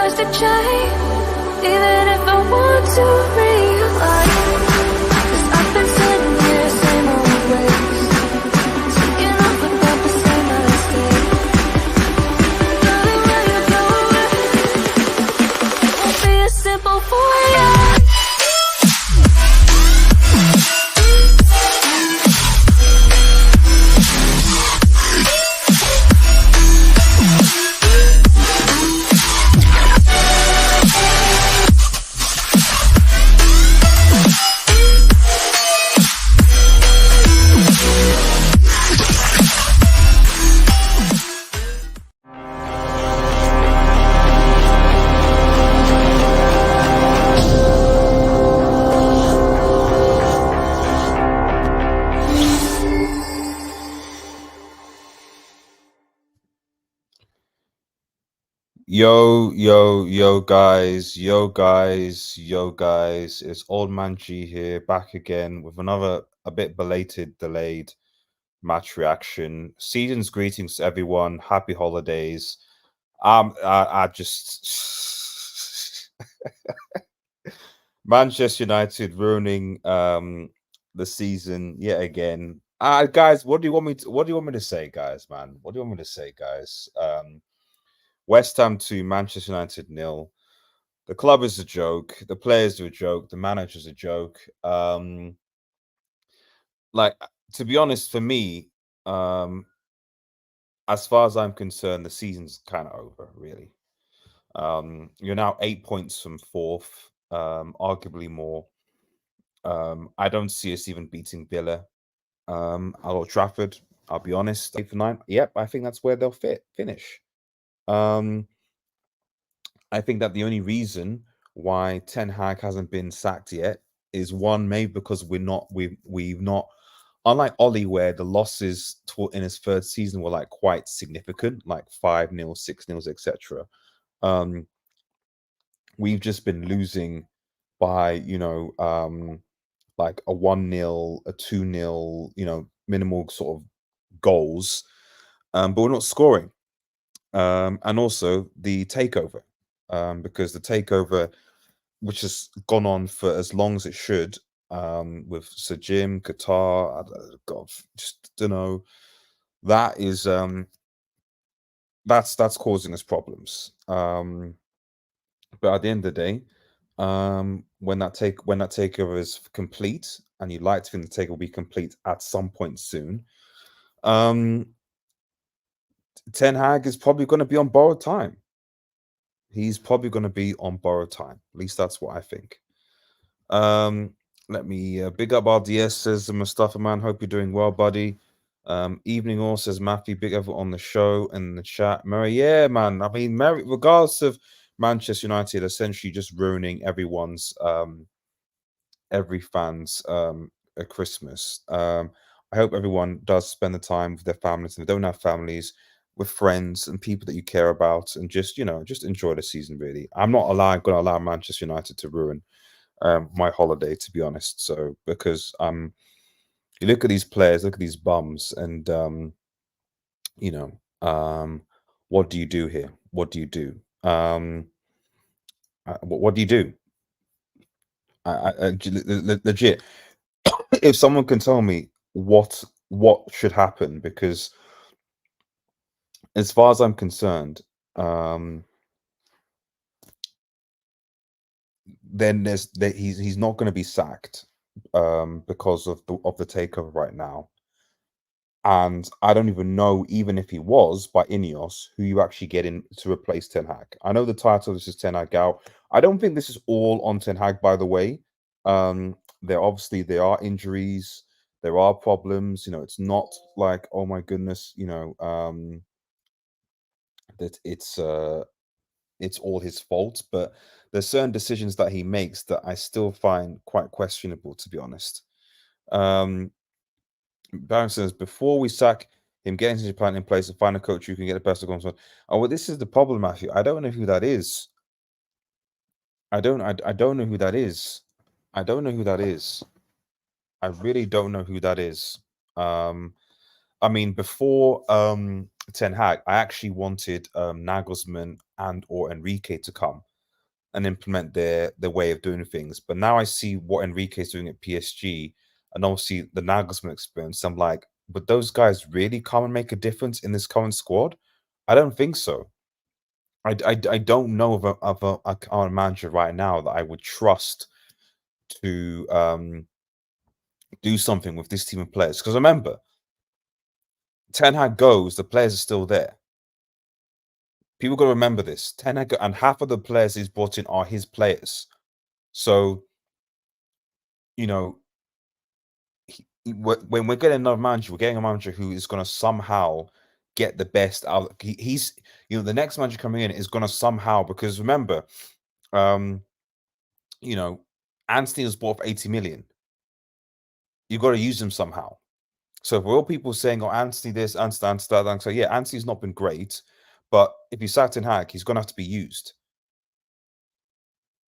tries to change, even if I want to realize. 'Cause I've been sitting here, same old ways, thinking of about the same mistake. Darling, when you go away, it won't be as simple for you. Yo, guys, it's Old Man G here, back again with another a bit belated, delayed match reaction. Season's greetings to everyone. Happy holidays. I just Manchester United ruining the season yet again. Guys, what do you want me to say, guys, man? What do you want me to say, guys? West Ham 2, Manchester United 0. The club is a joke. The players are a joke. The manager's a joke. Like, to be honest, for me, as far as I'm concerned, the season's kind of over, really. You're now 8 points from fourth, arguably more. I don't see us even beating Villa at Old Trafford. I'll be honest. 8 for 9. Yep, I think that's where they'll finish. I think that the only reason why Ten Hag hasn't been sacked yet is one, maybe because we've not, unlike Ollie, where the losses in his third season were like quite significant, like 5-0, 6-0, etc. We've just been losing by like a 1-0, a 2-0, minimal sort of goals, but we're not scoring. And also the takeover. Because the takeover, which has gone on for as long as it should, with Sir Jim, Qatar, God, just don't know. That is that's causing us problems. But at the end of the day, when that takeover is complete, and you'd like to think the takeover will be complete at some point soon, Ten Hag is probably going to be on borrowed time. He's probably going to be on borrowed time. At least that's what I think. Let me big up RDS, says Mustafa man. Hope you're doing well, buddy. Evening all, says Matthew. Big effort on the show and in the chat. Mary, yeah, man. I mean, Mary, regardless of Manchester United essentially just ruining everyone's every fan's Christmas. I hope everyone does spend the time with their families, and if they don't have families, with friends and people that you care about, and just enjoy the season. Really, I'm not going to allow Manchester United to ruin my holiday, to be honest. So because you look at these players, look at these bums, and what do you do here? What do you do? What do you do? Legit, if someone can tell me what should happen, because as far as I'm concerned, then he's not going to be sacked because of the takeover right now. And I don't even know, even if he was by Ineos, who you actually get in to replace Ten Hag. I know the title, this is Ten Hag out. I don't think this is all on Ten Hag, by the way. There are injuries, there are problems. It's not like, oh my goodness, that it's all his fault. But there's certain decisions that he makes that I still find quite questionable, to be honest. Baron says, before we sack him, getting such a plan in place and find a coach who can get the best of Gonzalo. Oh, well, this is the problem, Matthew. I don't know who that is. I don't know who that is. I don't know who that is. I really don't know who that is. I mean, before Ten Hag, I actually wanted Nagelsmann and or Enrique to come and implement their way of doing things. But now I see what Enrique's doing at PSG, and obviously the Nagelsmann experience. I'm like, would those guys really come and make a difference in this current squad? I don't think so. I don't know of a current manager right now that I would trust to do something with this team of players. Because remember, Ten Hag goes, the players are still there. People got to remember this. Ten Hag, and half of the players he's brought in are his players. So, you know, when we're getting another manager, we're getting a manager who is going to somehow get the best out. He's, the next manager coming in is going to somehow, because remember, you know, Anthony was bought for 80 million. You've got to use him somehow. So for all people saying, "Oh, Anthony this, Anthony that," so yeah, Anthony's not been great, but if you sack Ten Hag, he's going to have to be used.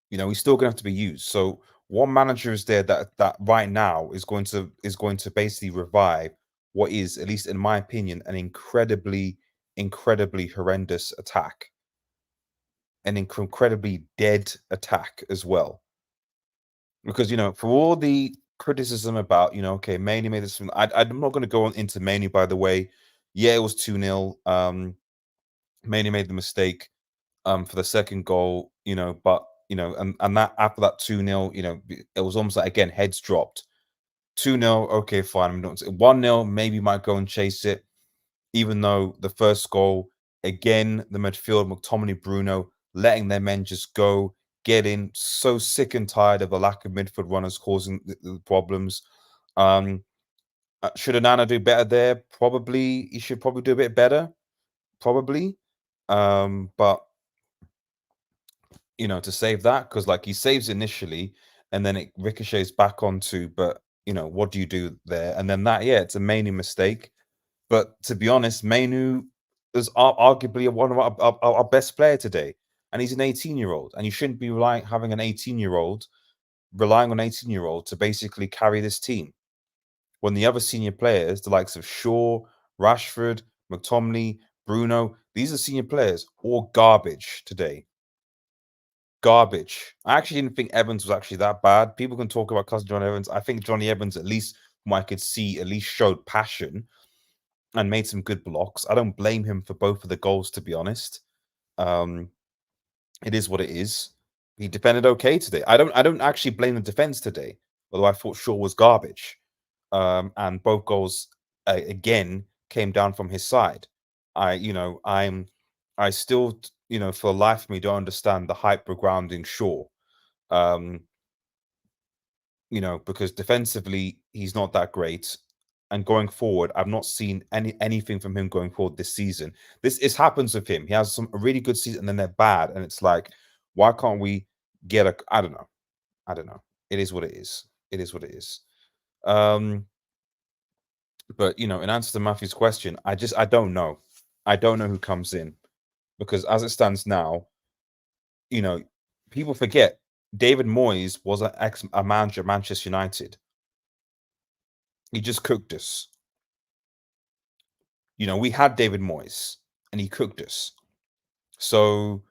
He's still going to have to be used. So one manager is there that right now is going to basically revive what is, at least in my opinion, an incredibly horrendous attack, an incredibly dead attack as well. Because for all the criticism about okay, Mainoo made this. I'm not going to go on into Mainoo, by the way. Yeah, it was 2-0. Mainoo made the mistake for the second goal, but and that after that 2-0, it was almost like, again, heads dropped. 2-0, okay, fine. I'm not 1-0, maybe might go and chase it, even though the first goal, again, the midfield, McTominay, Bruno, letting their men just go, getting so sick and tired of the lack of midfield runners causing the problems. Should Onana do better there? Probably. He should probably do a bit better. Probably. But to save that, because like he saves initially and then it ricochets back onto, but what do you do there? And then that, yeah, it's a Mainoo mistake. But to be honest, Mainoo is arguably one of our best player today, and he's an 18-year-old, and you shouldn't be relying on an 18-year-old to basically carry this team. When the other senior players, the likes of Shaw, Rashford, McTominay, Bruno, these are senior players, all garbage today. Garbage. I actually didn't think Evans was actually that bad. People can talk about cousin John Evans. I think Johnny Evans, at least from what I could see, at least showed passion and made some good blocks. I don't blame him for both of the goals, to be honest. It is what it is. He defended okay today. I don't actually blame the defense today, although I thought Shaw was garbage. And both goals again came down from his side. I still, for the life of me, don't understand the hype regrounding Shaw. Because defensively he's not that great, and going forward, I've not seen anything from him going forward this season. This happens with him. He has a really good season, and then they're bad, and it's like, why can't we get a? I don't know. It is what it is. It is what it is. But in answer to Matthew's question, I don't know. I don't know who comes in, because as it stands now, people forget David Moyes was a manager at Manchester United. He just cooked us. We had David Moyes and he cooked us. So,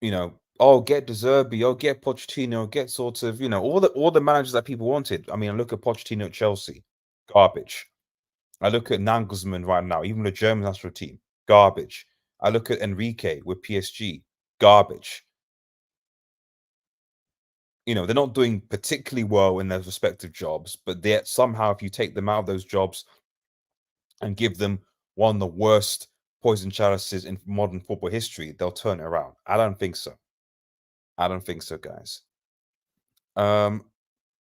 get De Zerbi, get Pochettino, get sort of, all the managers that people wanted. I mean, I look at Pochettino at Chelsea, garbage. I look at Nagelsmann right now, even the German national team, garbage. I look at Enrique with PSG, garbage. They're not doing particularly well in their respective jobs, but they're somehow, if you take them out of those jobs and give them one of the worst poison chalices in modern football history, they'll turn it around. I don't think so. I don't think so, guys.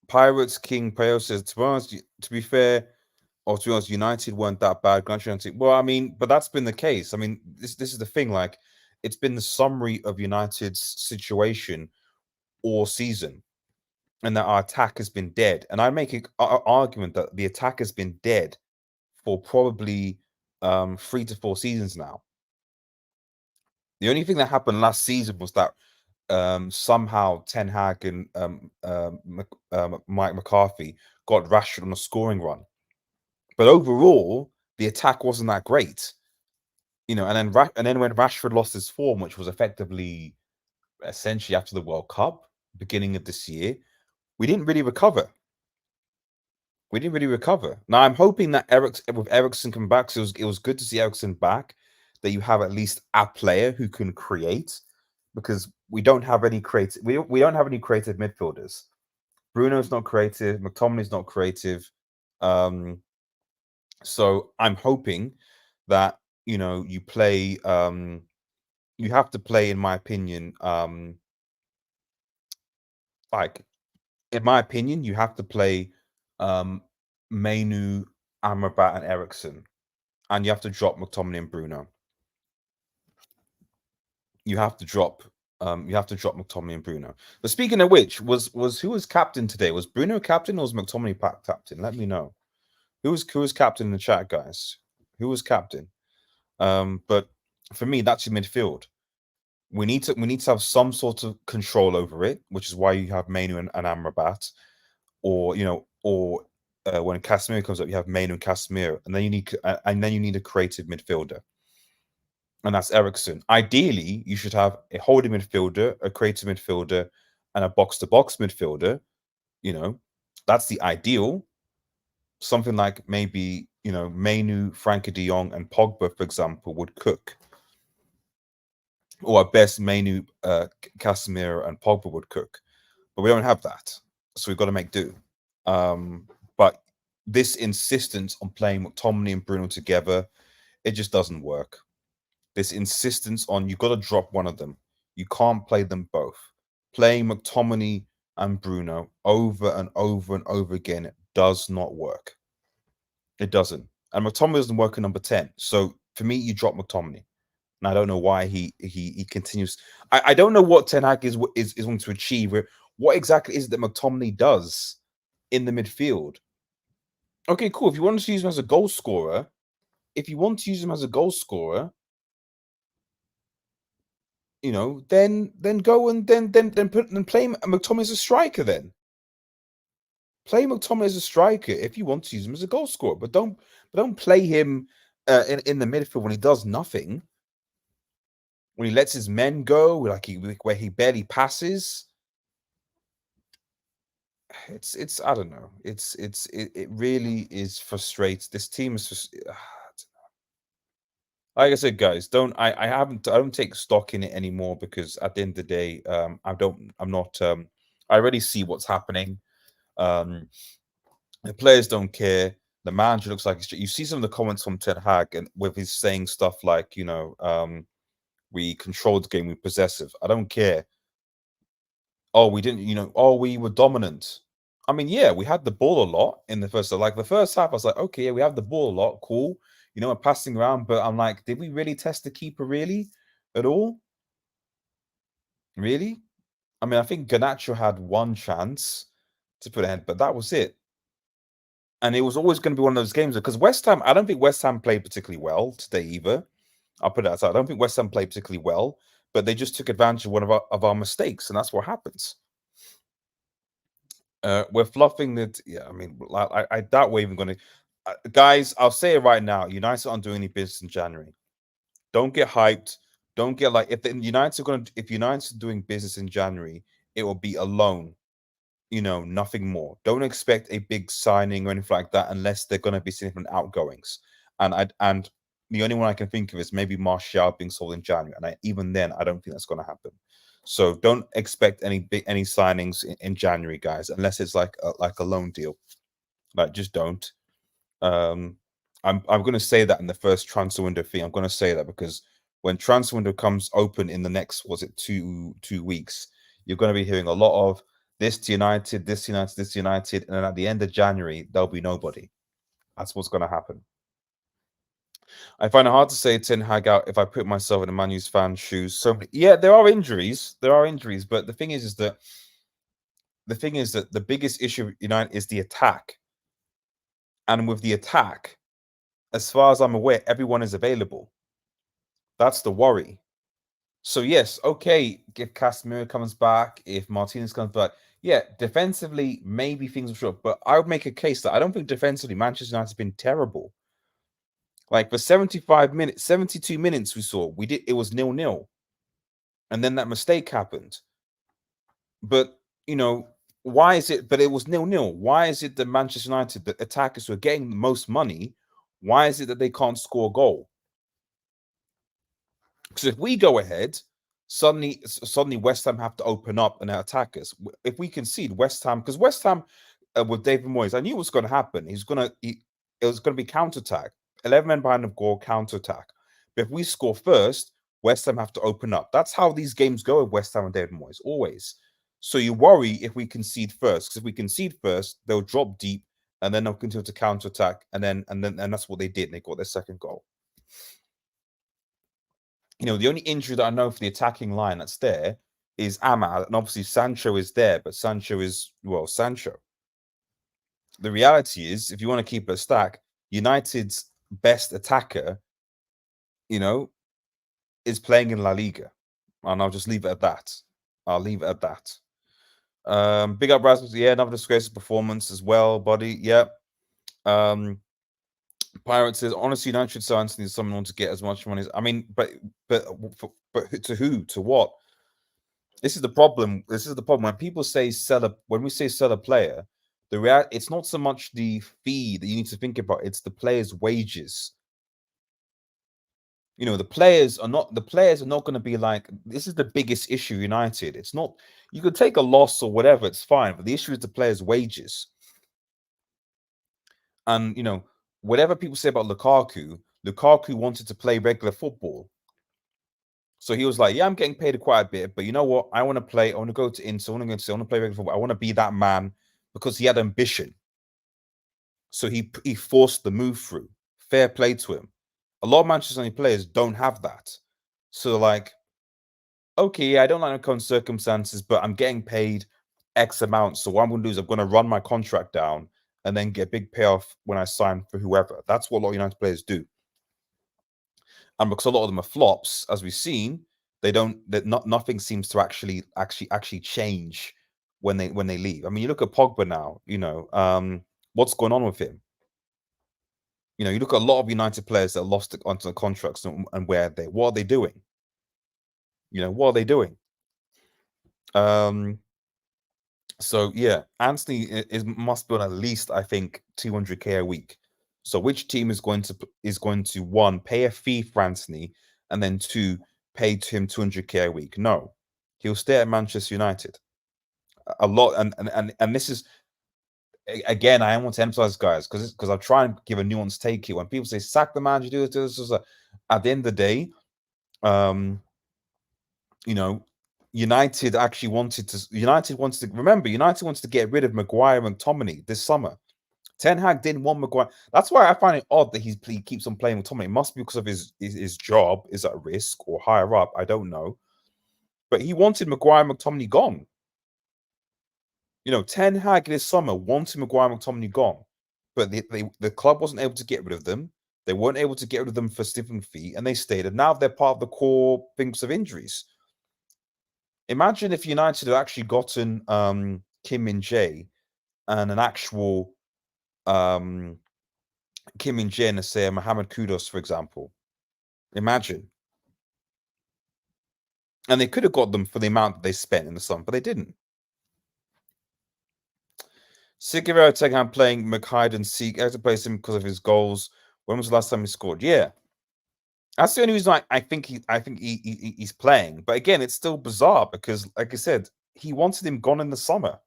Pirates King Peo says, to be fair, or to be honest, United weren't that bad. Well, I mean, but that's been the case. I mean, this is the thing. Like, it's been the summary of United's situation all season, and that our attack has been dead. And I make an argument that the attack has been dead for probably 3 to 4 seasons now. The only thing that happened last season was that somehow Ten Hag and Mike McCarthy got Rashford on a scoring run. But overall, the attack wasn't that great. And then when Rashford lost his form, which was effectively essentially after the World Cup, beginning of this year, we didn't really recover. Now I'm hoping that with Eriksen coming back, so it was good to see Eriksen back, that you have at least a player who can create, because we don't have any creative midfielders. Bruno's not creative, McTominay's not creative. So I'm hoping that you play you have to play, in my opinion, like in my opinion, you have to play Mainu, Amrabat, and Eriksen, and you have to drop McTominay and Bruno. You have to drop McTominay and Bruno. But speaking of which, was who was captain today? Was Bruno captain or was McTominay captain? Let me know. Who was captain in the chat, guys? Who was captain? But for me, that's your midfield. We need to have some sort of control over it, which is why you have Mainu and Amrabat, or when Casemiro comes up, you have Mainu and Casemiro, and then you need a creative midfielder, and that's Eriksen. Ideally, you should have a holding midfielder, a creative midfielder, and a box-to-box midfielder. That's the ideal. Something like maybe Mainu, Frankie De Jong, and Pogba, for example, would cook. Or at best, Mainu, Casemiro, and Pogba would cook. But we don't have that, so we've got to make do. But this insistence on playing McTominay and Bruno together, it just doesn't work. This insistence on you've got to drop one of them. You can't play them both. Playing McTominay and Bruno over and over and over again does not work. It doesn't. And McTominay doesn't work in number 10. So for me, you drop McTominay. And I don't know why he continues. I don't know what Ten Hag is wanting to achieve. What exactly is it that McTominay does in the midfield? Okay, cool. If you want to use him as a goal scorer, then go and then play McTominay as a striker. Then play McTominay as a striker if you want to use him as a goal scorer, but don't play him in the midfield when he does nothing. When he lets his men go, where he barely passes. It's I don't know. It really is frustrating. This team is just like I said, guys. I don't take stock in it anymore, because at the end of the day, I already see what's happening. The players don't care. The manager looks like you see some of the comments from Ten Hag, and with his saying stuff like we controlled the game, we possessive. I don't care. Oh, we didn't, we were dominant. I mean, yeah, we had the ball a lot in the first half. Like the first half, I was like, okay, yeah, we have the ball a lot, cool. We're passing around, but I'm like, did we really test the keeper really at all? Really? I mean, I think Garnacho had one chance to put ahead, but that was it. And it was always going to be one of those games, because West Ham, I don't think West Ham played particularly well today either. I'll put it outside. I don't think West Ham played particularly well, but they just took advantage of one of our mistakes, and that's what happens. We're fluffing it. Yeah, I mean, I doubt we're even going to. Guys, I'll say it right now. United aren't doing any business in January. Don't get hyped. Don't get if United are doing business in January, it will be a loan. Nothing more. Don't expect a big signing or anything like that unless they're going to be significant outgoings. And the only one I can think of is maybe Martial being sold in January, and even then, I don't think that's going to happen. So don't expect any signings in January, guys, unless it's like a loan deal. Just don't. I'm going to say that in the first transfer window thing. I'm going to say that because when transfer window comes open in the next, was it 2 weeks, you're going to be hearing a lot of this United, this United, this United, and then at the end of January there'll be nobody. That's what's going to happen. I find it hard to say Ten Hag out if I put myself in a Man U's fan's shoes. So yeah, there are injuries, but the thing is that the biggest issue with United is the attack, and with the attack, as far as I'm aware, everyone is available. That's the worry. So yes, okay, if Casemiro comes back, if Martinez comes back, yeah, defensively maybe things will show up, but I would make a case that I don't think defensively Manchester United has been terrible. Like for 75 minutes, 72 minutes, it was 0-0. And then that mistake happened. But why is it? But it was 0-0. Why is it that Manchester United, the attackers who are getting the most money, why is it that they can't score a goal? Because if we go ahead, suddenly West Ham have to open up and attack us. If we concede, West Ham, because West Ham with David Moyes, I knew it was going to happen. It was going to be counter-attack. 11 men behind the goal, counter-attack. But if we score first, West Ham have to open up. That's how these games go with West Ham and David Moyes, always. So you worry if we concede first, because if we concede first, they'll drop deep and then they'll continue to counter-attack, and that's what they did. And they got their second goal. The only injury that I know for the attacking line that's there is Ahmad, and obviously Sancho is there, but Sancho is Sancho. The reality is, if you want to keep a stack, United's best attacker, is playing in La Liga, and I'll just leave it at that. I'll leave it at that. Big up Rasmus, yeah, another disgraceful performance as well, buddy. Yeah. Pirate says, honestly, United Science needs someone to get as much money as. I mean, but to who? To what? This is the problem. This is the problem when people say when we say sell a player, it's not so much the fee that you need to think about. It's the player's wages. The players are not going to be like, this is the biggest issue United. It's not, you could take a loss or whatever, it's fine, but the issue is the players' wages. And whatever people say about Lukaku wanted to play regular football. So he was like, yeah, I'm getting paid quite a bit, but you know what? I want to play. I want to go to Inter. I want to play regular football. I want to be that man, because he had ambition. So he forced the move through. Fair play to him. A lot of Manchester United players don't have that. So like, okay, I don't like the current circumstances, but I'm getting paid X amount. So what I'm going to do is I'm going to run my contract down and then get a big payoff when I sign for whoever. That's what a lot of United players do. And because a lot of them are flops, as we've seen, nothing seems to actually change when they leave. I mean, you look at Pogba now, what's going on with him? You look at a lot of United players that lost onto the contracts, and what are they doing? What are they doing? So yeah, Anthony must be on at least, I think, 200k a week. So which team is going to one, pay a fee for Anthony, and then two, pay to him 200k a week? No, he'll stay at Manchester United. A lot, and this is, again, I want to emphasize, guys, because I try and give a nuanced take here. When people say sack the manager, do this, at the end of the day, United wanted to remember. United wanted to get rid of Maguire and McTominay this summer. Ten Hag didn't want Maguire. That's why I find it odd that he keeps on playing with McTominay. It must be because of his job is at risk or higher up. I don't know, but he wanted Maguire and McTominay gone. Ten Hag this summer wanted Maguire and McTominay gone, but the club wasn't able to get rid of them. They weren't able to get rid of them for stiffened feet, and they stayed. And now they're part of the core things of injuries. Imagine if United had actually gotten Kim Min-jae and an actual Kim Min-jae and say Mohamed Kudus, for example. Imagine. And they could have got them for the amount that they spent in the summer, but they didn't. Sigurd Tegan playing McHyde and Seek. I had to place him because of his goals. When was the last time he scored? Yeah. That's the only reason I think he's playing. But again, it's still bizarre because, like I said, he wanted him gone in the summer.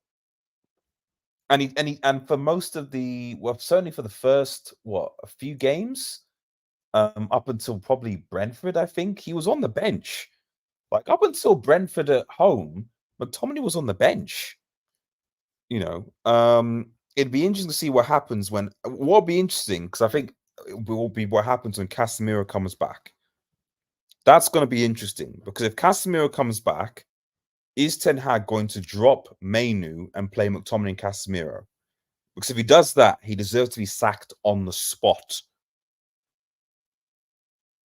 And for most of certainly for the first a few games, up until probably Brentford, I think he was on the bench. Like up until Brentford at home, McTominay was on the bench. It'd be interesting to see what happens what'll be interesting, because I think it will be what happens when Casemiro comes back. That's going to be interesting, because if Casemiro comes back, is Ten Hag going to drop Mainu and play McTominay and Casemiro? Because if he does that, he deserves to be sacked on the spot.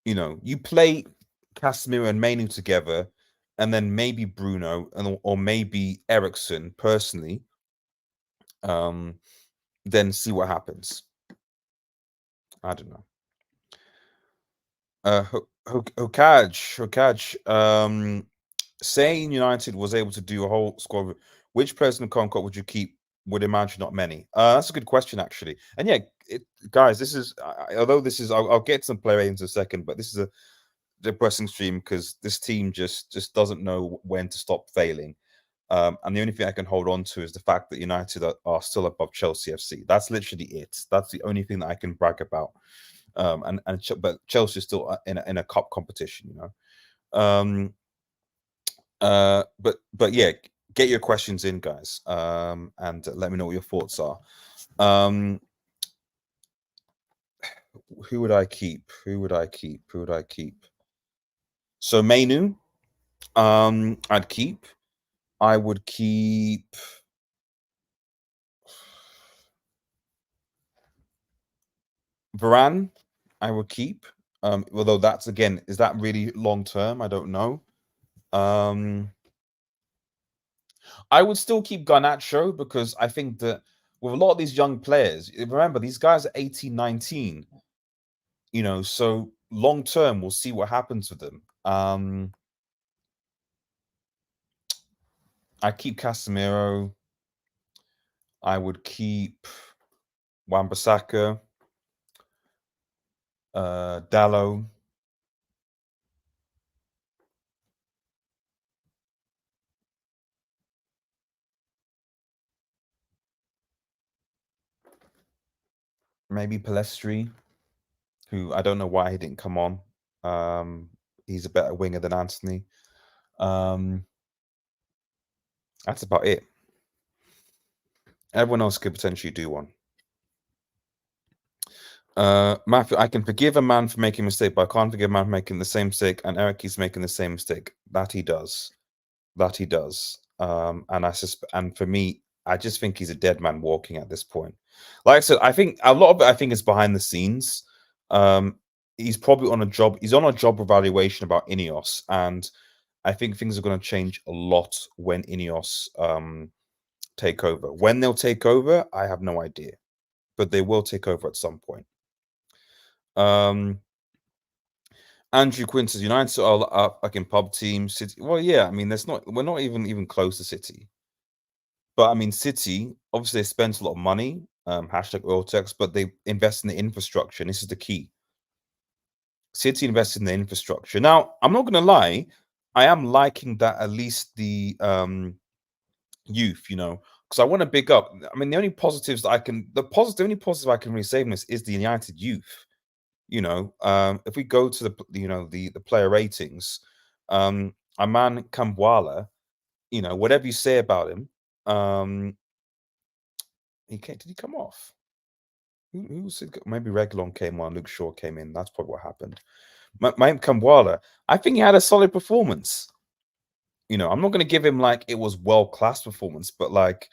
You play Casemiro and Mainu together, and then maybe Bruno or maybe Eriksen personally, then see what happens. I don't know. Hokaj. Saying United was able to do a whole squad. Which person in Concord would you keep? Would imagine not many. That's a good question, actually. And yeah, guys, this is although this is I'll get some player ratings in a second, but this is a depressing stream because this team just doesn't know when to stop failing. And the only thing I can hold on to is the fact that United are still above Chelsea FC. That's literally it. That's the only thing that I can brag about. But Chelsea is still in a cup competition, you know. But yeah, get your questions in, guys, and let me know what your thoughts are. Who would I keep? Who would I keep? Who would I keep? So Mainu, I'd keep. I would keep. Varane, I would keep. Although that's again, is that really long term? I don't know. I would still keep Garnacho because I think that with a lot of these young players, remember these guys are 18, 19, you know, so long term we'll see what happens with them. I keep Casemiro. I would keep Wan-Bissaka, Dallo. Maybe Palestri, who I don't know why he didn't come on. He's a better winger than Anthony. That's about it. Everyone else could potentially do one. Matthew, I can forgive a man for making a mistake, but I can't forgive a man for making the same mistake. And Erik is making the same mistake. That he does. That he does. And for me, I just think he's a dead man walking at this point. Like I said, I think a lot of it, I think, is behind the scenes. He's probably on a job. He's on a job evaluation about Ineos, and I think things are going to change a lot when Ineos take over. When they'll take over, I have no idea, but they will take over at some point. Andrew Quinn says United are up like in pub team. City. Well, yeah, I mean, we're not even close to City. But I mean, City obviously they spent a lot of money, hashtag oil tax, but they invest in the infrastructure, and this is the key. City invested in the infrastructure. Now, I'm not gonna lie, I am liking that at least the youth, you know, because I want to big up. I mean, the only positives that I can the only positive I can really say in this is the United youth. You know, if we go to the player ratings, our man Kambwala, you know, whatever you say about him, did he come off? Who was it? Maybe Reguilon came on, Luke Shaw came in. That's probably what happened. Mike Kambwala, I think he had a solid performance. You know, I'm not going to give him like it was world-class performance, but like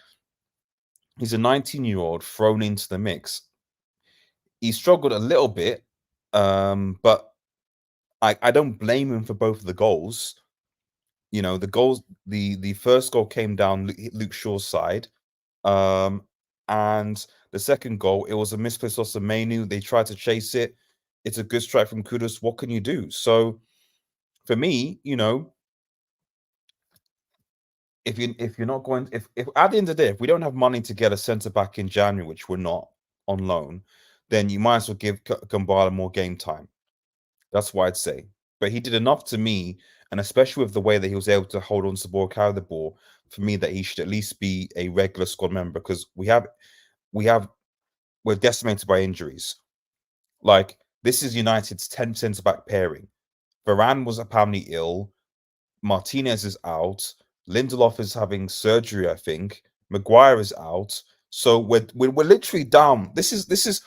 he's a 19-year-old thrown into the mix. He struggled a little bit, but I don't blame him for both of the goals. You know, the goals, the first goal came down Luke Shaw's side, and the second goal, it was a misplaced loss of Mainu. They tried to chase it. It's a good strike from Kudus. What can you do? So, for me, you know, if you're not going, if at the end of the day, if we don't have money to get a centre back in January, which we're not on loan, then you might as well give Gambala more game time. That's what I'd say. But he did enough to me, and especially with the way that he was able to hold on to the ball, carry the ball, for me that he should at least be a regular squad member because we're decimated by injuries. Like this is United's 10 centre back pairing. Varane was apparently ill. Martinez is out. Lindelof is having surgery, I think. Maguire is out. So we're literally down. This is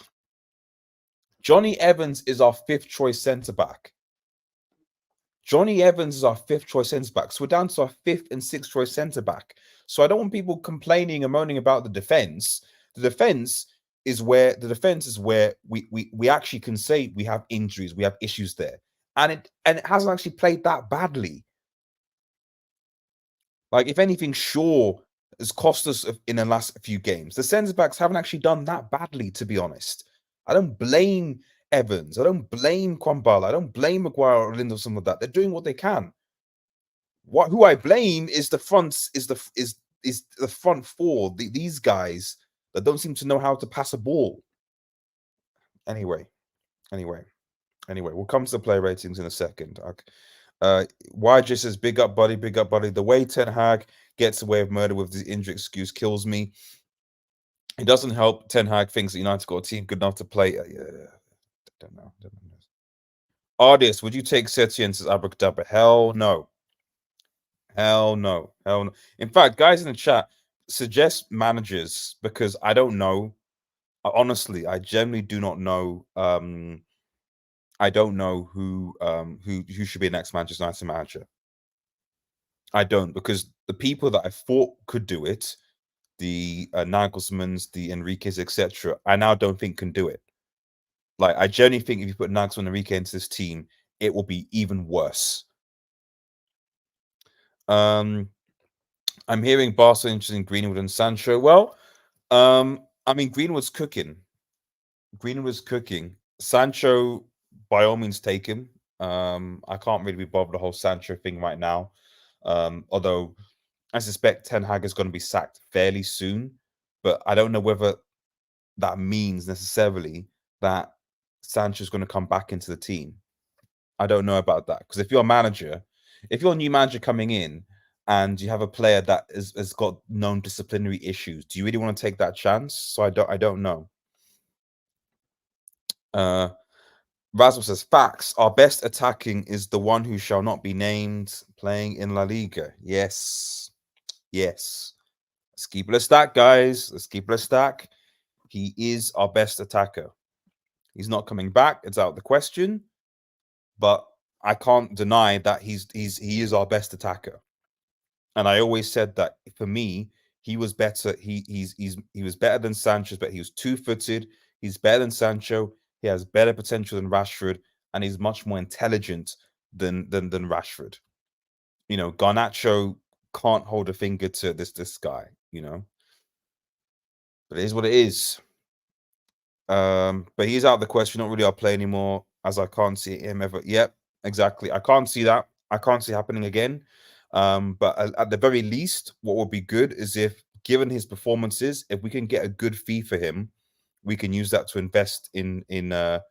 Johnny Evans is our fifth choice centre back. Johnny Evans is our fifth choice centre back. So we're down to our fifth and sixth choice centre back. So I don't want people complaining and moaning about the defense. The defense is where we actually can say we have injuries, we have issues there. And it hasn't actually played that badly. Like, if anything, Shaw has cost us in the last few games. The centre backs haven't actually done that badly, to be honest. I don't blame Evans. I don't blame Kwambala. I don't blame Maguire or Lindo, some of that. They're doing what they can. Who I blame is the front four. These guys that don't seem to know how to pass a ball. Anyway, we'll come to the player ratings in a second. Why just says big up, buddy, big up, buddy. The way Ten Hag gets away with murder with the injury excuse kills me. It doesn't help. Ten Hag thinks that United got a team good enough to play. Don't know. Artist, would you take Setien as Abracadabra? Hell no. Hell no. Hell no. In fact, guys in the chat, suggest managers because I don't know. Honestly, I generally do not know. I don't know who should be next Manchester United manager. I don't, because the people that I thought could do it, the Nagelsmanns, the Enriques, etc., I now don't think can do it. Like, I genuinely think if you put Nagelsmann and Enrique into this team, it will be even worse. I'm hearing Barca interested in Greenwood and Sancho. Well, I mean, Greenwood's cooking. Sancho, by all means, take him. I can't really be bothered with the whole Sancho thing right now. Although I suspect Ten Hag is going to be sacked fairly soon, but I don't know whether that means necessarily that Sancho's going to come back into the team. I don't know about that, because if you're a new manager coming in and you have a player that has got known disciplinary issues, do you really want to take that chance? So I don't know. Razzle says, facts. Our best attacking is the one who shall not be named, playing in La Liga. Yes. Let's keep it a stack, guys. Let's keep it a stack. He is our best attacker. He's not coming back. It's out of the question. But I can't deny that he is our best attacker. And I always said that for me, he was better. He was better than Sanchez, but he was two-footed. He's better than Sancho. He has better potential than Rashford, and he's much more intelligent than Rashford. You know, Garnacho can't hold a finger to this guy, you know. But it is what it is. But he's out of the question, not really our play anymore, as I can't see him ever. Yep, exactly. I can't see that. I can't see happening again. But at the very least, what would be good is if, given his performances, if we can get a good fee for him, we can use that to invest in either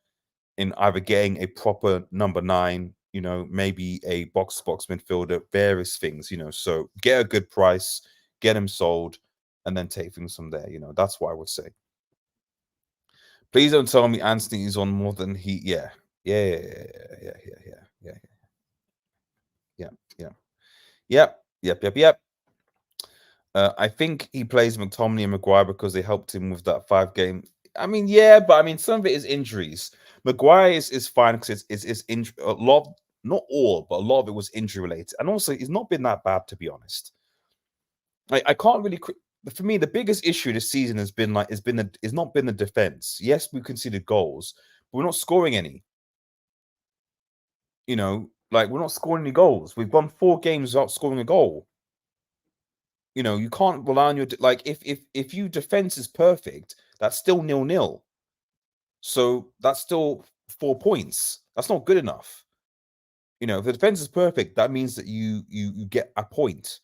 getting a proper number 9, you know, maybe a box-to-box midfielder, various things, you know. So get a good price, get him sold, and then take things from there. You know, that's what I would say. Please don't tell me Anthony is on more than he. Yeah. Yep. I think he plays McTominay and Maguire because they helped him with that 5-game. I mean, yeah, but I mean, some of it is injuries. Maguire is fine because it's injury. A lot, not all, but a lot of it was injury related, and also he's not been that bad, to be honest. I can't really. For me, the biggest issue this season has not been the defense. Yes, we conceded goals, but we're not scoring any. You know, like, we're not scoring any goals. We've won 4 games without scoring a goal. You know, you can't rely on your like if your defense is perfect, that's still 0-0. So that's still 4 points. That's not good enough. You know, if the defense is perfect, that means that you get a point.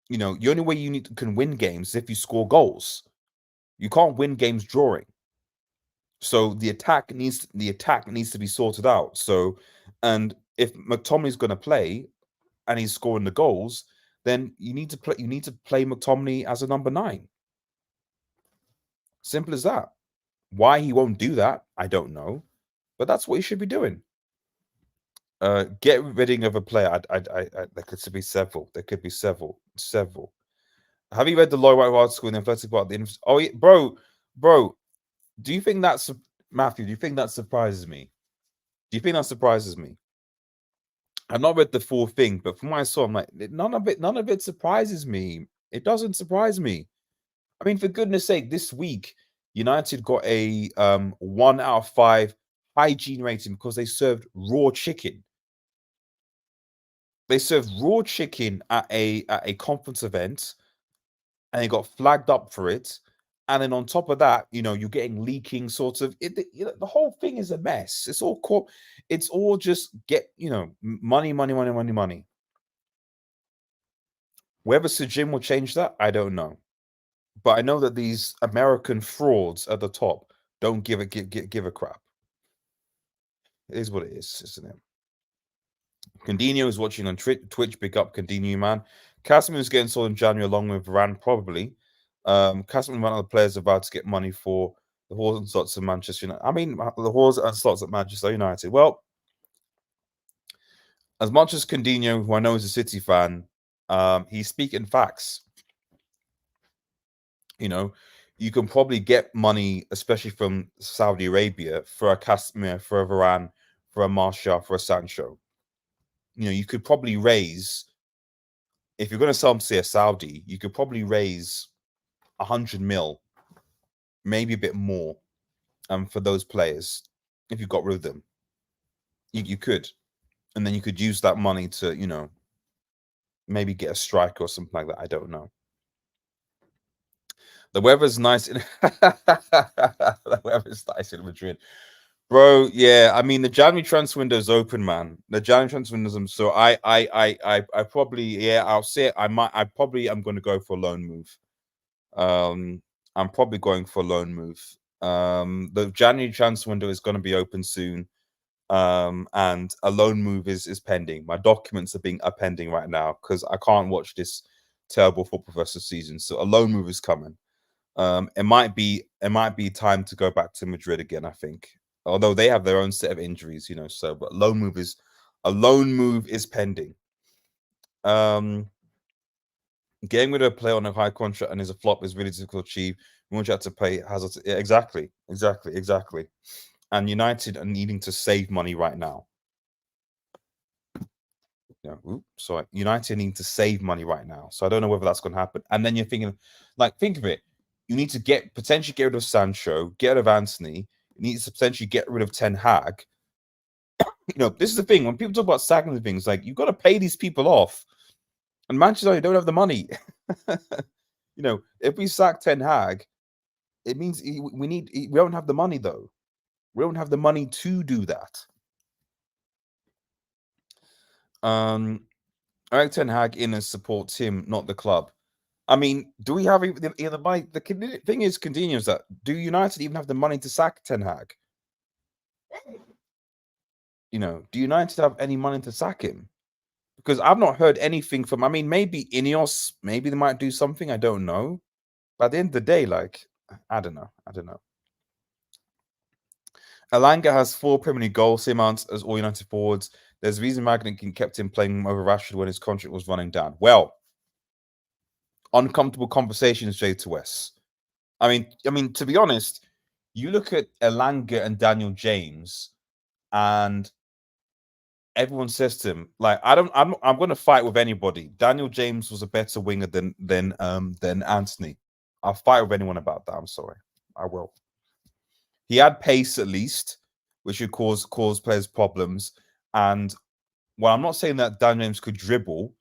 You know, the only way you can win games is if you score goals. You can't win games drawing. So the attack needs to be sorted out. So, and if McTominay's going to play and he's scoring the goals, then you need to play McTominay as a number 9. Simple as that. Why he won't do that, I don't know, but that's what he should be doing. Get rid of a player. There could be several. There could be several. Have you read the Lloyd White article in the Athletic about the? Oh, yeah, bro. Do you think that's Matthew? Do you think that surprises me? Do you think that surprises me? I've not read the full thing, but from what I saw, I'm like, none of it surprises me. It doesn't surprise me. I mean, for goodness sake, this week United got a 1 out of 5 hygiene rating because they served raw chicken. They served raw chicken at a conference event, and they got flagged up for it. And then on top of that, you're getting leaking sort of the whole thing is a mess. It's all just money, money, money, money, money. Whether Sejin will change that, I don't know. But I know that these American frauds at the top don't give a crap. It is what it is, isn't it? Coutinho is watching on Twitch. Big up Coutinho, man. Casemiro's getting sold in January along with Varane, probably. Casemiro, one of the players about to get money for the Hawes and slots of Manchester United. I mean, the Hawes and slots at Manchester United. Well, as much as Coutinho, who I know is a City fan, he's speaking facts. You can probably get money, especially from Saudi Arabia, for a Casemiro, for a Varane, for a Martial, for a Sancho. You could probably raise, if you're going to sell them, say, a Saudi, you could probably raise 100 mil, maybe a bit more, for those players if you got rid of them. You could, and then you could use that money to, maybe get a striker or something like that. I don't know. The weather's nice. The weather's nice in Madrid, bro. Yeah, I mean the January transfer window is open, man. The January transfer window. So I probably, I'll say it. I probably am going to go for a loan move. I'm probably going for a loan move. The January transfer window is going to be open soon. And a loan move is pending. My documents are pending right now because I can't watch this terrible football versus season. So a loan move is coming. It might be time to go back to Madrid again, I think. Although they have their own set of injuries, so but a loan move is pending. Getting rid of a player on a high contract and is a flop is really difficult to achieve. We want you to pay Hazard. Yeah, exactly. And United are needing to save money right now. Sorry. United need to save money right now. So I don't know whether that's going to happen. And then you're thinking, think of it. You need to potentially get rid of Sancho, get rid of Anthony. You need to potentially get rid of Ten Hag. This is the thing. When people talk about sacking things, you've got to pay these people off. And Manchester United don't have the money. If we sack Ten Hag, it means we don't have the money, though. We don't have the money to do that. Erik Ten Hag in and supports him, not the club. I mean, do we have the money? The thing is, continues that do United even have the money to sack Ten Hag? Do United have any money to sack him? Because I've not heard anything from. I mean, maybe Ineos, maybe they might do something. I don't know. But at the end of the day, I don't know. Elanga has 4 Premier League goals, same amount as all United forwards. There's a reason Magnic kept him playing over Rashford when his contract was running down. Well, uncomfortable conversations, J2S. I mean, to be honest, you look at Elanga and Daniel James, and everyone says to him, I'm going to fight with anybody. Daniel James was a better winger than Anthony. I'll fight with anyone about that. I'm sorry, I will. He had pace at least, which would cause players problems. And while I'm not saying that Daniel James could dribble,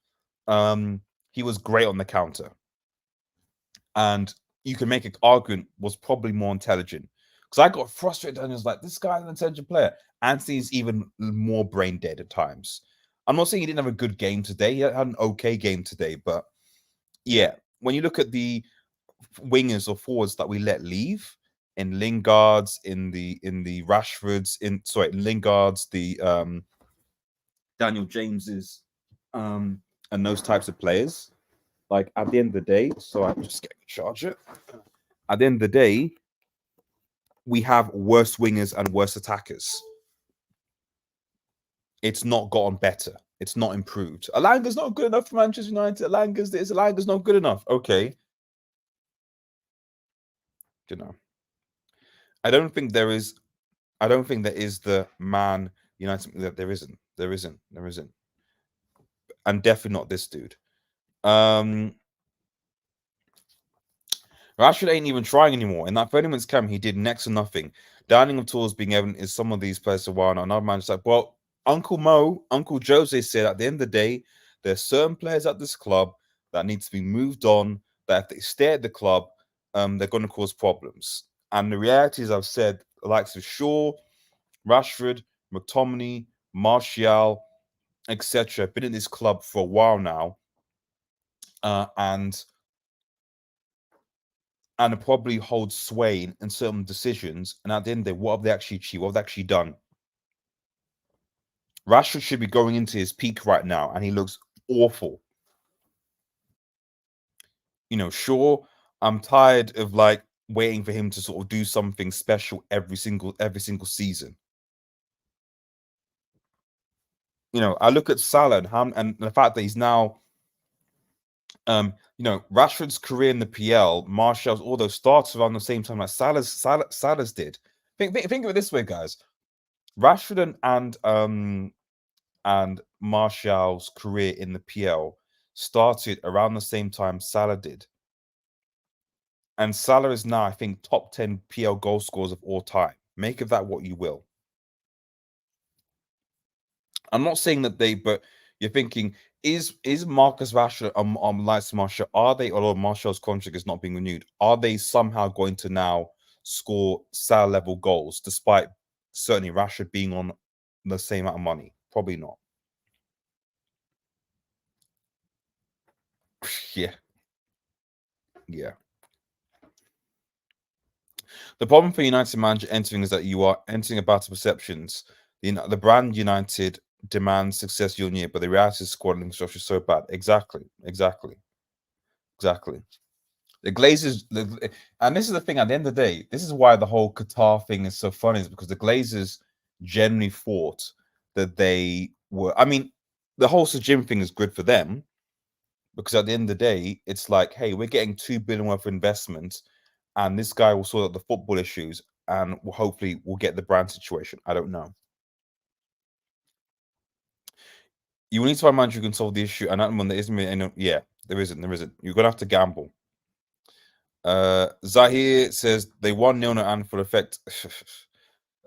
he was great on the counter. And you can make an argument was probably more intelligent. Because I got frustrated and I was like, this guy's an intelligent player. Anthony's even more brain dead at times. I'm not saying he didn't have a good game today. He had an okay game today. But yeah, when you look at the wingers or forwards that we let leave, in Lingard's, in the Rashfords, in Lingard's, the Daniel James's, and those types of players. At the end of the day, so I'm just getting a charger. At the end of the day, we have worse wingers and worse attackers. It's not gotten better. It's not improved. Elanga's not good enough for Manchester United. Elanga's not good enough. Okay. I don't think there is the Man United that there isn't. There isn't. And definitely not this dude. Rashford ain't even trying anymore. In that 30 minutes camp, he did next to nothing. Downing of tools being evident is some of these players a while now. Another man just well, Uncle Jose said at the end of the day, there's certain players at this club that need to be moved on, that if they stay at the club, they're going to cause problems. And the reality is, I've said the likes of Shaw, Rashford, McTominay, Martial, etc. Been in this club for a while now, and probably hold sway in certain decisions. And at the end of the day, what have they actually achieved? What have they actually done? Rashford should be going into his peak right now, and he looks awful. Sure, I'm tired of like waiting for him to sort of do something special every single season. I look at Salah and the fact that he's now, Rashford's career in the PL, Martial's, all those starts around the same time like Salah's did. Think of it this way, guys. Rashford and Martial's career in the PL started around the same time Salah did. And Salah is now, I think, top 10 PL goal scorers of all time. Make of that what you will. I'm not saying that but you're thinking, is Marcus Rashford on Lights Martial, although Martial's contract is not being renewed, are they somehow going to now score Salah level goals despite certainly Rashford being on the same amount of money? Probably not. Yeah. The problem for United manager entering is that you are entering a battle of perceptions. The brand United demands success year on year, but the reality is squad structure is so bad. Exactly. The Glazers, and this is the thing. At the end of the day, this is why the whole Qatar thing is so funny, is because the Glazers generally thought that they were. I mean, the whole Sir Jim thing is good for them, because at the end of the day, it's like, hey, we're getting $2 billion worth of investment, and this guy will sort out the football issues, and hopefully we'll get the brand situation. I don't know. You will need to find a manager who can solve the issue, and that one there isn't. Yeah, there isn't. You're gonna have to gamble. Zahir says they won 0-0 and for effect.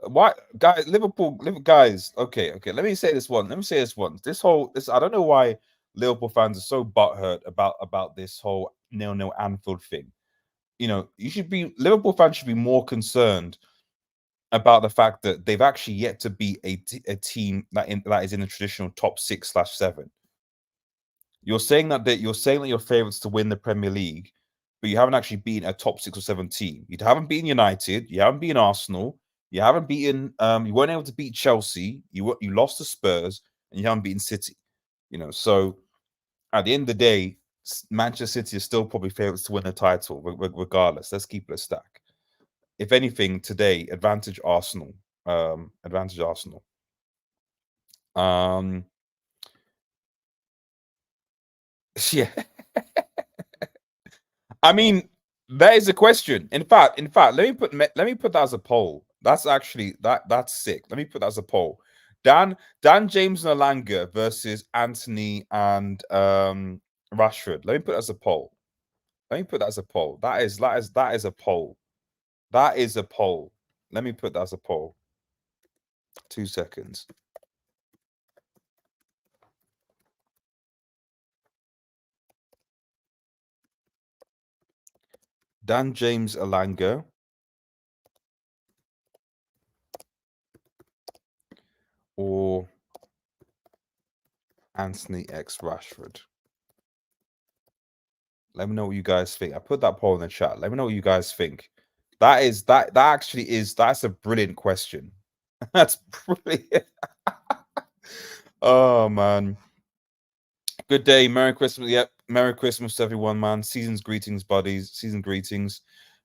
Why, guys? Liverpool guys. Okay. Let me say this one. This I don't know why Liverpool fans are so butthurt about this whole 0-0 Anfield thing. Liverpool fans should be more concerned about the fact that they've actually yet to beat a team that is in the traditional top 6/7. You're saying that you're favourites to win the Premier League, but you haven't actually beaten a top 6 or 7 team. You haven't beaten United. You haven't beaten Arsenal. You haven't beaten. You weren't able to beat Chelsea. You lost to Spurs, and you haven't beaten City. So at the end of the day, Manchester City is still probably favourites to win the title, regardless. Let's keep it a stack. If anything, today, advantage Arsenal. Advantage Arsenal. Yeah. I mean, that is a question. In fact, let me put that as a poll. That's actually that's sick. Let me put that as a poll. Dan James and Alanga versus Anthony and Rashford. Let me put that as a poll. That is a poll. That is a poll. That is a poll. Let me put that as a poll. 2 seconds. Dan James Alanga or Anthony X Rashford. Let me know what you guys think. I put that poll in the chat. Let me know what you guys think. That's a brilliant question. That's brilliant. Oh man. Good day. Merry Christmas. Yep. Merry Christmas to everyone, man. Season's greetings, buddies. Season greetings.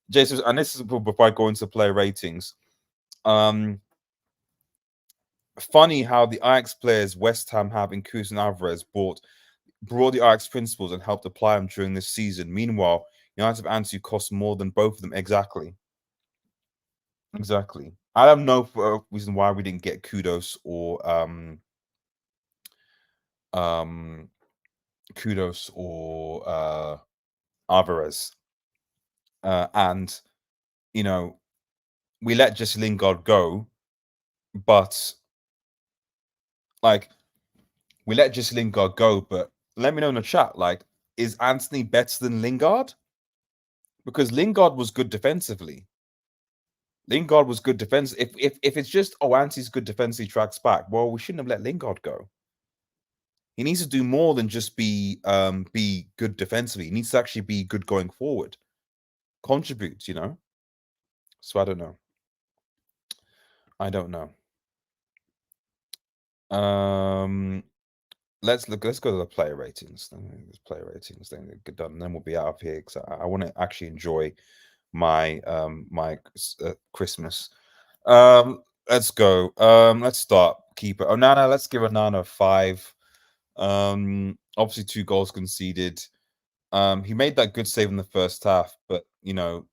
Jason, and this is before I go into player ratings. Funny how the Ajax players West Ham have in Kuz and Alvarez brought the Ajax principles and helped apply them during this season. Meanwhile, United and Ansu cost more than both of them. Exactly. I don't know for a reason why we didn't get Kudos or Alvarez. And we let Jesse Lingard go, but let me know in the chat, like, is Anthony better than Lingard? because Lingard was good defensively. Lingard was good defense. If it's just Anti's good defensively tracks back, well, we shouldn't have let Lingard go. He needs to do more than just be good defensively. He needs to actually be good going forward. Contributes, you know. So I don't know. I don't know. Let's go to the player ratings. Player ratings, then get done. And then we'll be out of here because I want to actually enjoy my Christmas. Let's go. Let's start. Keeper. Onana, let's give Onana a 5. Obviously 2 goals conceded. He made that good save in the first half, but you know,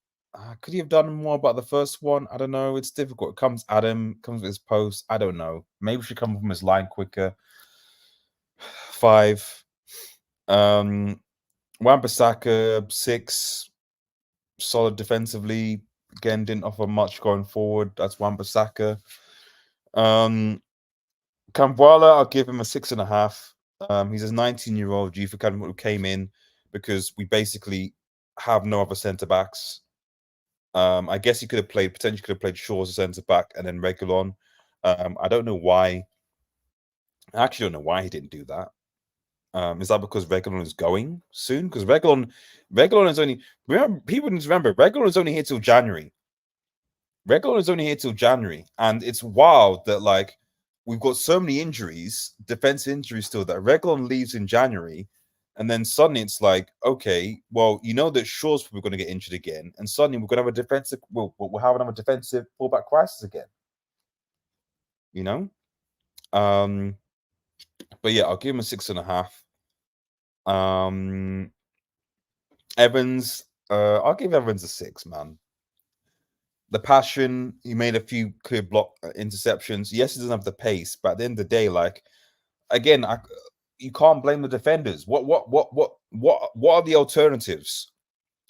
could he have done more about the first one? I don't know. It's difficult. It comes at him, comes with his post. I don't know. Maybe we should come from his line quicker. 5. Wan-Bissaka 6. Solid defensively. Again, didn't offer much going forward. That's Wan-Bissaka. Kambwala, I'll give him a 6.5. He's a 19-year-old youth academy who came in because we basically have no other centre backs. I guess he potentially could have played Shaw as a centre back and then Reguilon. I don't know why. I actually don't know why he didn't do that. Is that because Reguilon is going soon? Because Reguilon is only people need to remember Reguilon is only here till January. Reguilon is only here till January, and it's wild that like we've got so many injuries, defense injuries still, that Reguilon leaves in January, and then suddenly it's like, okay, well, you know that Shaw's probably going to get injured again, and suddenly we're going to have a defensive, we'll have another defensive fullback crisis again. You know, but yeah, I'll give him a 6.5. Evans, I'll give Evans a 6, man. The passion, he made a few clear block interceptions. Yes, he doesn't have the pace, but at the end of the day, like again, you can't blame the defenders. What are the alternatives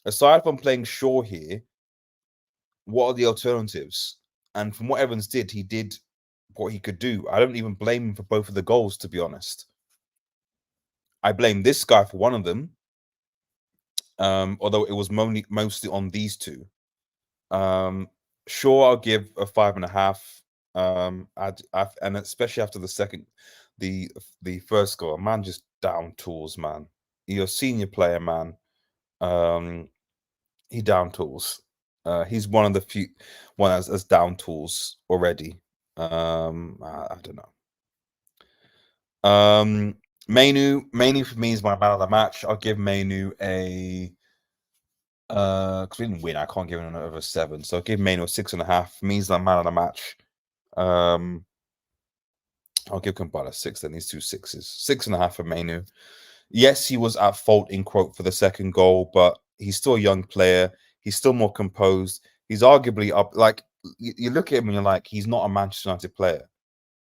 aside from playing Shaw here? What are the alternatives? And from what Evans did, he did what he could do. I don't even blame him for both of the goals, to be honest. I blame this guy for one of them, although it was mostly on these two. Sure, I'll give a 5.5. And especially after the first goal, man, just down tools, man. You're a senior player, man. He down tools. He's one of the few one as down tools already. I don't know. Mainu for me is my man of the match. I'll give Mainu a because we didn't win, I can't give him another 7. So I'll give Mainu a 6.5. For me, he's the man of the match. I'll give Kampala a 6 then. These 2 6s. 6.5 for Mainu. Yes, he was at fault in quote for the second goal, but he's still a young player. He's still more composed. He's arguably up. Like you look at him and you're like, he's not a Manchester United player.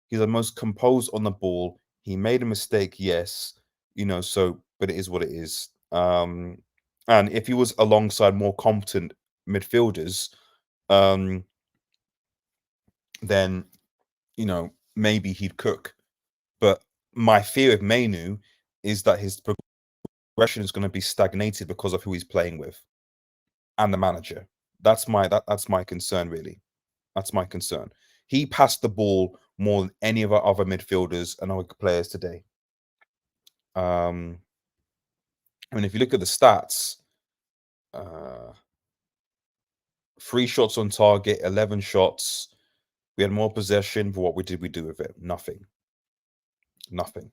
He's the most composed on the ball. He made a mistake, yes, you know. So, but it is what it is. And if he was alongside more competent midfielders, then you know maybe he'd cook. But my fear of Mainu is that his progression is going to be stagnated because of who he's playing with and the manager. That's my concern, really. That's my concern. He passed the ball more than any of our other midfielders and other players today. I mean, if you look at the stats, 3 shots on target, 11 shots. We had more possession, but what did we do with it? Nothing. McTominay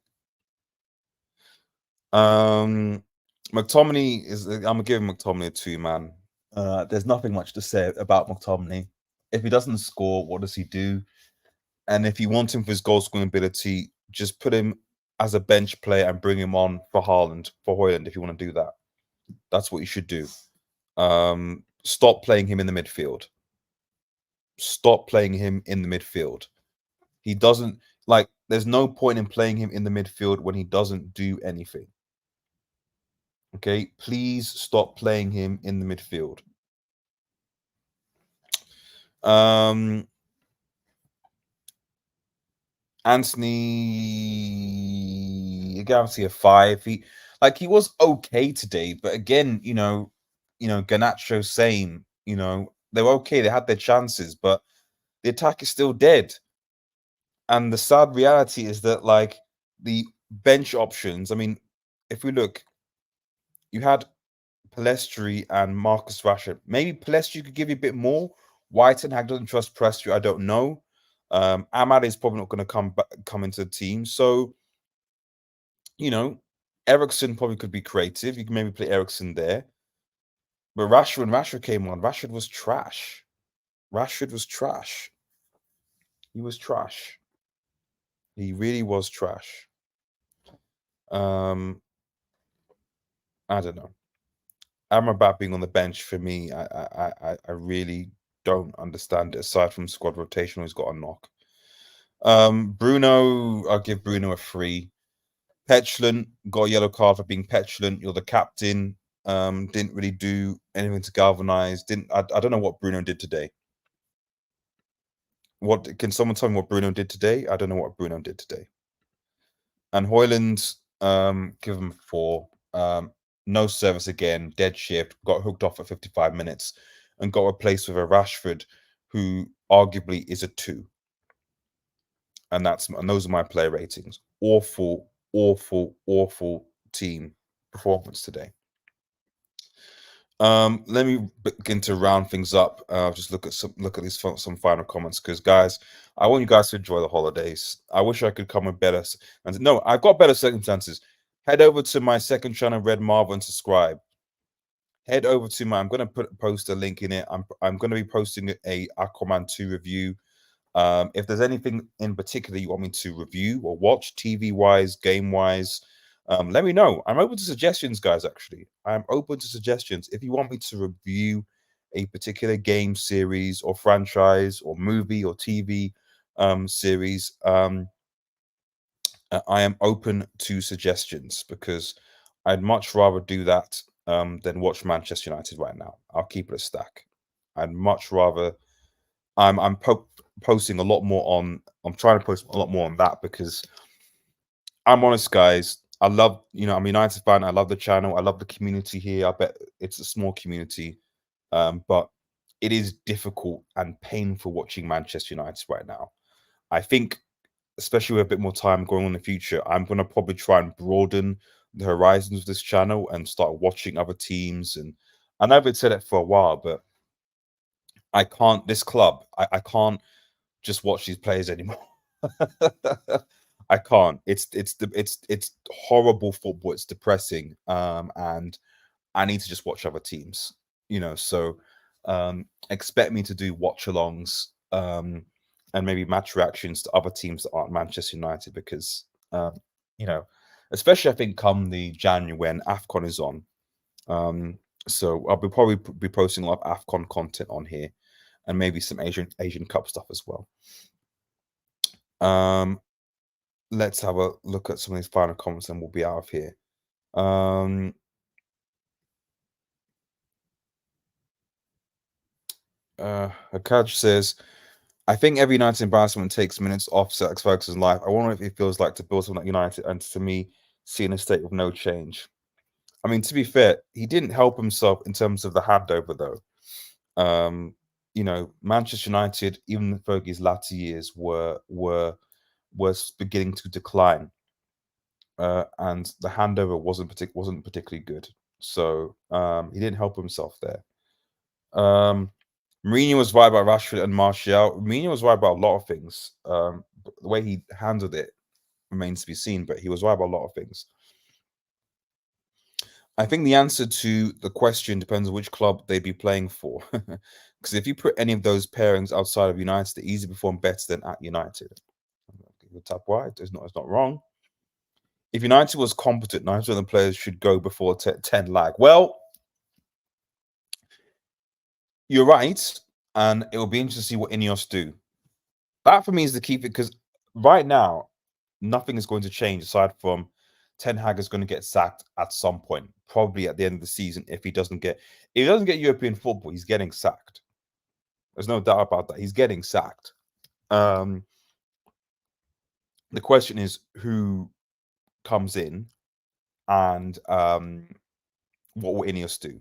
is. I'm gonna give McTominay a 2, man. There's nothing much to say about McTominay. If he doesn't score, what does he do? And if you want him for his goal scoring ability, just put him as a bench player and bring him on for Haaland, for Højlund, if you want to do that. That's what you should do. Stop playing him in the midfield. Stop playing him in the midfield. He doesn't like. There's no point in playing him in the midfield when he doesn't do anything. Okay, please stop playing him in the midfield. Anthony, again, obviously a 5. He was okay today, but again, you know, Garnacho, same. They were okay. They had their chances, but the attack is still dead. And the sad reality is that, like, the bench options. I mean, if we look, you had Palestri and Marcus Rashford. Maybe Palestri could give you a bit more. Whitenhag doesn't trust Palestri. I don't know. Ahmad is probably not going to come into the team. So, Ericsson probably could be creative. You can maybe play Ericsson there. But when Rashford came on, Rashford was trash. Rashford was trash. He was trash. He really was trash. I don't know. Amrabat being on the bench for me, I really don't understand it. Aside from squad rotation, he's got a knock. Bruno, I'll give Bruno a 3. Petulant, got a yellow card for being petulant. You're the captain. Didn't really do anything to galvanize. I don't know what Bruno did today. What can someone tell me what Bruno did today? I don't know what Bruno did today. And Højlund, give him 4. No service again, dead shift, got hooked off at 55 minutes, and got replaced with a Rashford, who arguably is a 2. And those are my player ratings. Awful, awful, awful team performance today. Let me begin to round things up. Just look at these some final comments, because guys, I want you guys to enjoy the holidays. I wish I could come with better, and no, I've got better circumstances. Head over to my second channel, Red Marvel, and subscribe. Head over to I'm going to post a link in it. I'm going to be posting a Aquaman 2 review. If there's anything in particular you want me to review or watch, TV wise, game wise, let me know. I'm open to suggestions, guys. Actually, I'm open to suggestions. If you want me to review a particular game series or franchise or movie or TV series, I am open to suggestions, because I'd much rather do that than watch Manchester United right now. I'll keep it a stack. I'd much rather. I'm posting a lot more on. I'm trying to post a lot more on that, because I'm honest, guys. I love, I'm a United fan. I love the channel. I love the community here. I bet it's a small community, but it is difficult and painful watching Manchester United right now. I think, especially with a bit more time going on in the future, I'm going to probably try and broaden the horizons of this channel and start watching other teams. And I know I've said it for a while, but I can't. This club, I can't just watch these players anymore. I can't. It's horrible football. It's depressing. And I need to just watch other teams. So expect me to do watch-alongs and maybe match reactions to other teams that aren't Manchester United, because especially I think come the January when AFCON is on. So I'll probably be posting a lot of AFCON content on here, and maybe some Asian Cup stuff as well. Let's have a look at some of these final comments, and we'll be out of here. Hakaj says, I think every United embarrassment takes minutes off Sir Alex Ferguson's life. I wonder if it feels like to build something like United, and to me, seeing a state with no change. I mean, to be fair, he didn't help himself in terms of the handover, though. Manchester United, even in Fergie's latter years, were beginning to decline, and the handover wasn't particularly good. So he didn't help himself there. Mourinho was right about Rashford and Martial. Mourinho was right about a lot of things. The way he handled it remains to be seen, but he was right about a lot of things. I think the answer to the question depends on which club they'd be playing for. Because if you put any of those pairings outside of United, they easily perform better than at United. The top right, it's not wrong. If United was competent, 90% of the players should go before 10 lag. Well, you're right, and it will be interesting to see what Ineos do. That for me is the key, because right now, nothing is going to change aside from Ten Hag is going to get sacked at some point, probably at the end of the season. If he doesn't get European football, he's getting sacked. There's no doubt about that. He's getting sacked. The question is who comes in, and what will Ineos do?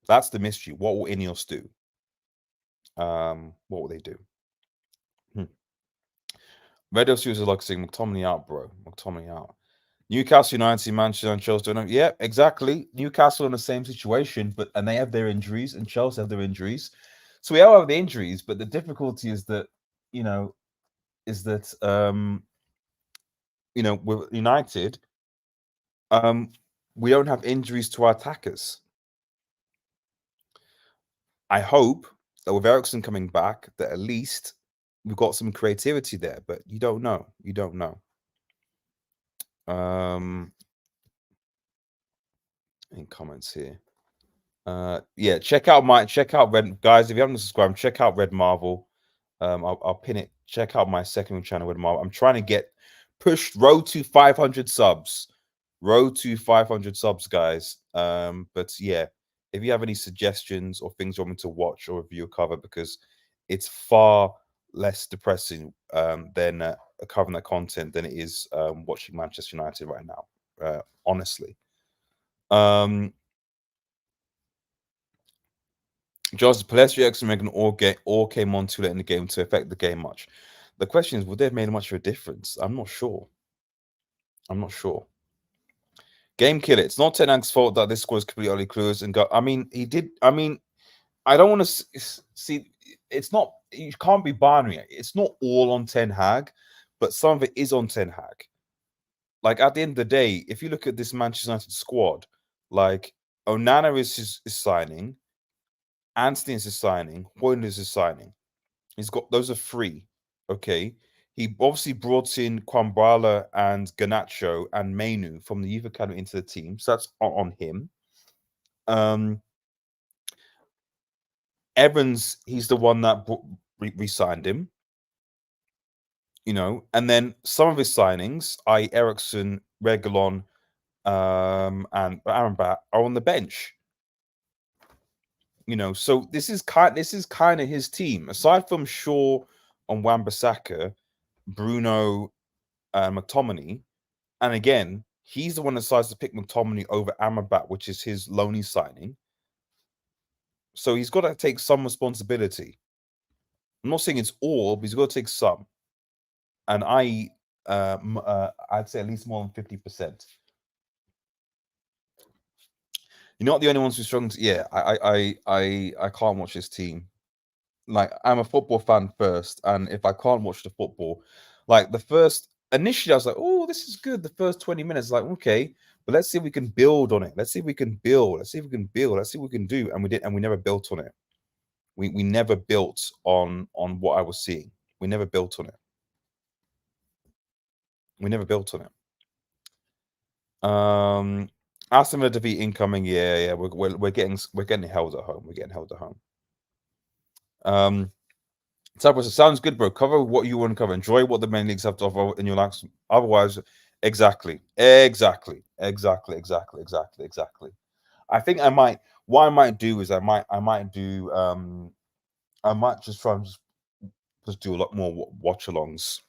That's the mystery. What will Ineos do? What will they do? Red Devils are like saying McTominay out, bro. McTominay out. Newcastle United, Manchester and Chelsea don't know. Yeah, exactly. Newcastle in the same situation, and they have their injuries, and Chelsea have their injuries. So we all have the injuries, but the difficulty is that with United, we don't have injuries to our attackers. I hope that with Eriksen coming back, that at least we've got some creativity there, but you don't know. You don't know. In comments here. Yeah, check out Red guys. If you haven't subscribed, check out Red Marvel. I'll pin it. Check out my second channel, Red Marvel. I'm trying to get pushed road to 500 subs. Road to 500 subs, guys. But yeah, if you have any suggestions or things you want me to watch or review or cover, because it's far less depressing than covering that content than it is watching Manchester United right now. Honestly. Just Palestri and Megan all came on too late in the game to affect the game much. The question is, would they have made much of a difference? I'm not sure. Game killer. It's not Ten Hag's fault that this score is completely closed and got. I mean, he did. I mean, I don't want to see. It's not. You can't be binary. It's not all on Ten Hag, but some of it is on Ten Hag. Like at the end of the day, if you look at this Manchester United squad, like Onana is signing. Anthony is signing. Hoyland is signing. He's got those are free. Okay. He obviously brought in Kwambala and Garnacho and Mainu from the youth academy into the team. So that's on him. Evans, he's the one that re-signed him. And then some of his signings, i.e. Eriksen, Reguilon, and Amrabat, are on the bench. So this is kind of his team. Aside from Shaw and Wan-Bissaka, Bruno, and McTominay, and again, he's the one that decides to pick McTominay over Amrabat, which is his lonely signing. So he's got to take some responsibility. I'm not saying it's all, but he's got to take some. And I'd say at least more than 50%. You're not the only ones who's struggling. Yeah, I can't watch this team. Like, I'm a football fan first, and if I can't watch the football, like initially I was like, oh, this is good. The first 20 minutes, like, okay, but let's see if we can build on it. Let's see if we can build. Let's see if we can build. Let's see what we can do. And we did, and we never built on it. We never built on what I was seeing. We never built on it. We never built on it. Aston Villa defeat incoming. Yeah. We're getting held at home. We're getting held at home. Cyprus, it sounds good, bro. Cover what you want to cover. Enjoy what the main leagues have to offer in your lives. Otherwise, exactly. I think I might. What I might do is I might just try and just do a lot more watch-alongs.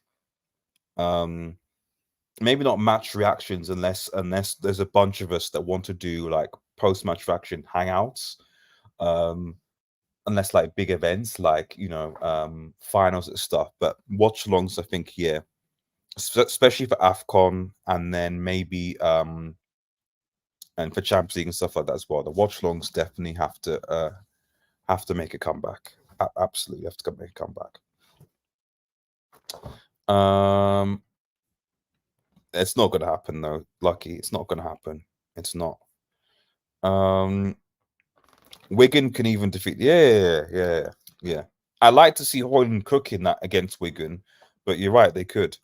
Maybe not match reactions unless there's a bunch of us that want to do like post-match reaction hangouts. Unless like big events like finals and stuff, but watch alongs, I think, yeah, especially for AFCON, and then maybe and for Champions League and stuff like that as well. The watch alongs definitely have to make a comeback. Absolutely have to make a comeback. It's not gonna happen though. Lucky, it's not gonna happen. It's not. Wigan can even defeat. Yeah. I like to see Hoyland cooking that against Wigan, but you're right, they could.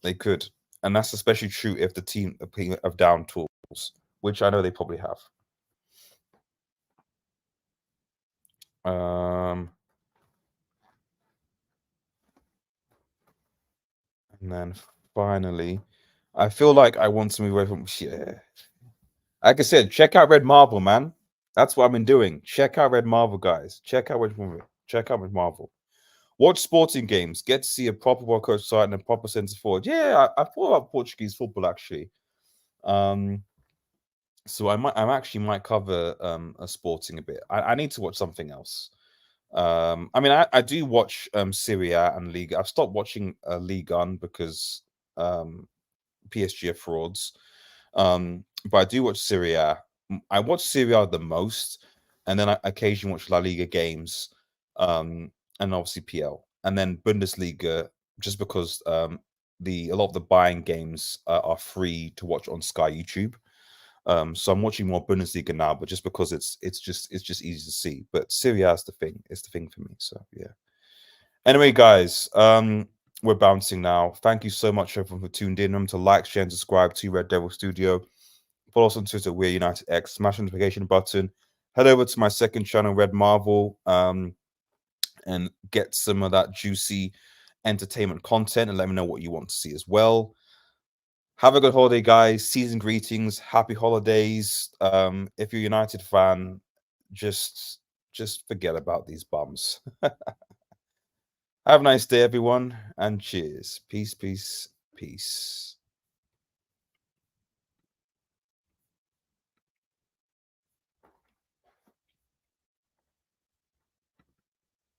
And that's especially true if the team have down tools, which I know they probably have. And then finally, I feel like I want to move away from Like I said, check out Red Marvel, man. That's what I've been doing. Check out Red Marvel, guys. Check out Red Marvel. Watch sporting games. Get to see a proper well coached side and a proper centre forward. Yeah, I thought about Portuguese football actually. So I actually might cover a sporting a bit. I need to watch something else. I mean, I do watch Serie A and Liga. I've stopped watching Ligue 1 because PSG are frauds. But I do watch Serie A. I watch Serie A the most, and then I occasionally watch La Liga games, and obviously PL, and then Bundesliga, just because a lot of the buying games are free to watch on Sky YouTube. So I'm watching more Bundesliga now, but just because it's just easy to see. But Serie A is the thing. It's the thing for me. So yeah. Anyway, guys, we're bouncing now. Thank you so much everyone for tuned in. Remember to like, share, and subscribe to Red Devil Studio. Follow us on Twitter. We're United X. Smash the notification button. Head over to my second channel, Red Marvel, and get some of that juicy entertainment content. And let me know what you want to see as well. Have a good holiday, guys. Season greetings. Happy holidays. If you're a United fan, just forget about these bums. Have a nice day, everyone, and cheers. Peace, peace, peace.